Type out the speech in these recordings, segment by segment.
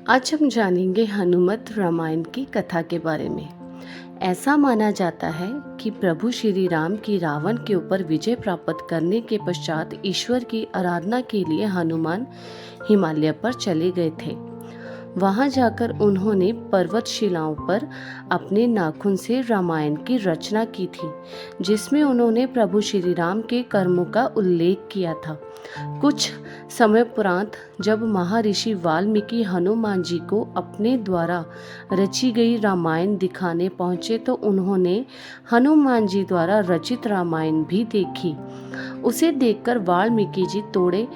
आज हम जानेंगे हनुमत रामायण की कथा के बारे में। ऐसा माना जाता है कि प्रभु श्री राम की रावण के ऊपर विजय प्राप्त करने के पश्चात ईश्वर की आराधना के लिए हनुमान हिमालय पर चले गए थे। वहां जाकर उन्होंने पर्वत शिलाओं पर अपने नाखून से रामायण की रचना की थी, जिसमें उन्होंने प्रभु श्री राम के कर्मों का उल्लेख किया था। कुछ समय उपरांत जब महर्षि वाल्मीकि हनुमान जी को अपने द्वारा रची गई रामायण दिखाने पहुंचे तो उन्होंने हनुमान जी द्वारा रचित रामायण भी देखी। उसे देखकर वाल्मीकि जी थोड़े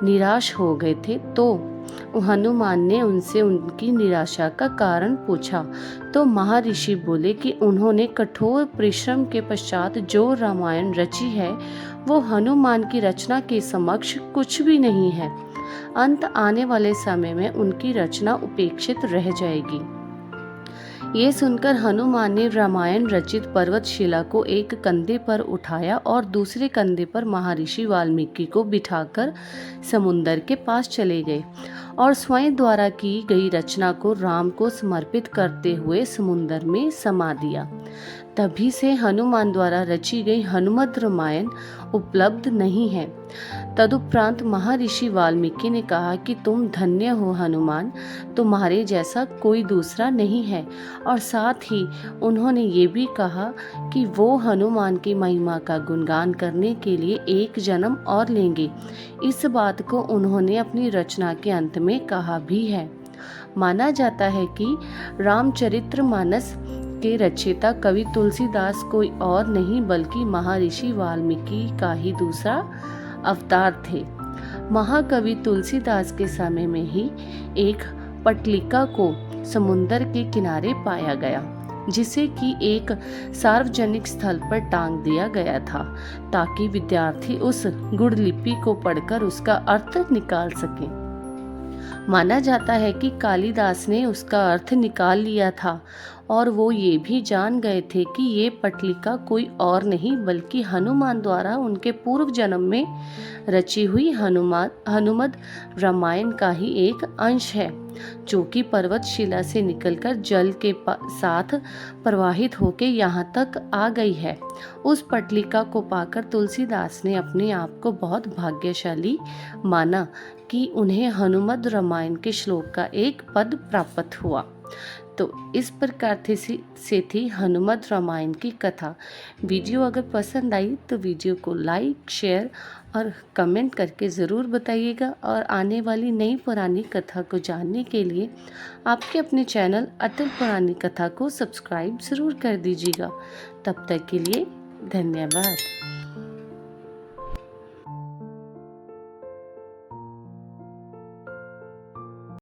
निराश हो गए थे, तो हनुमान ने उनसे उनकी निराशा का कारण पूछा तो महर्षि बोले कि उन्होंने कठोर परिश्रम के पश्चात जो रामायण रची है वो हनुमान की रचना के समक्ष कुछ भी नहीं है। अंत आने वाले समय में उनकी रचना उपेक्षित रह जाएगी। ये सुनकर हनुमान ने रामायण रचित पर्वतशिला को एक कंधे पर उठाया और दूसरे कंधे पर महर्षि वाल्मीकि को बिठाकर समुंदर के पास चले गए और स्वयं द्वारा की गई रचना को राम को समर्पित करते हुए समुंदर में समा दिया। तभी से हनुमान द्वारा रची गई हनुमत रामायण उपलब्ध नहीं है। तदुपरांत महर्षि वाल्मीकि ने कहा कि तुम धन्य हो हनुमान, तुम्हारे जैसा कोई दूसरा नहीं है। और साथ ही उन्होंने ये भी कहा कि वो हनुमान की महिमा का गुणगान करने के लिए एक जन्म और लेंगे। इस बात को उन्होंने अपनी रचना के अंत में कहा भी है। माना जाता है कि रामचरितमानस के रचयिता कवि तुलसीदास कोई और नहीं बल्कि महर्षि वाल्मीकि का ही दूसरा अवतार थे। महाकवि तुलसीदास के समय में ही एक पटलिका को समुंदर के किनारे पाया गया, जिसे कि एक सार्वजनिक स्थल पर टांग दिया गया था ताकि विद्यार्थी उस गुड़लिपि को पढ़कर उसका अर्थ निकाल सकें। माना जाता है कि कालिदास ने उसका अर्थ निकाल लिया था और वो ये भी जान गए थे कि ये पटलिका कोई और नहीं बल्कि हनुमान द्वारा उनके पूर्व जन्म में रची हुई हनुमत रामायण का ही एक अंश है, जो कि पर्वतशिला से निकलकर जल के साथ प्रवाहित होकर यहाँ तक आ गई है। उस पटलिका को पाकर तुलसीदास ने अपने आप को बहुत भाग्यशाली माना कि उन्हें हनुमत रामायण के श्लोक का एक पद प्राप्त हुआ। तो इस प्रकार से थी हनुमत रामायण की कथा। वीडियो अगर पसंद आई तो वीडियो को लाइक, शेयर और कमेंट करके ज़रूर बताइएगा। और आने वाली नई पुरानी कथा को जानने के लिए आपके अपने चैनल अटल पुरानी कथा को सब्सक्राइब ज़रूर कर दीजिएगा। तब तक के लिए धन्यवाद।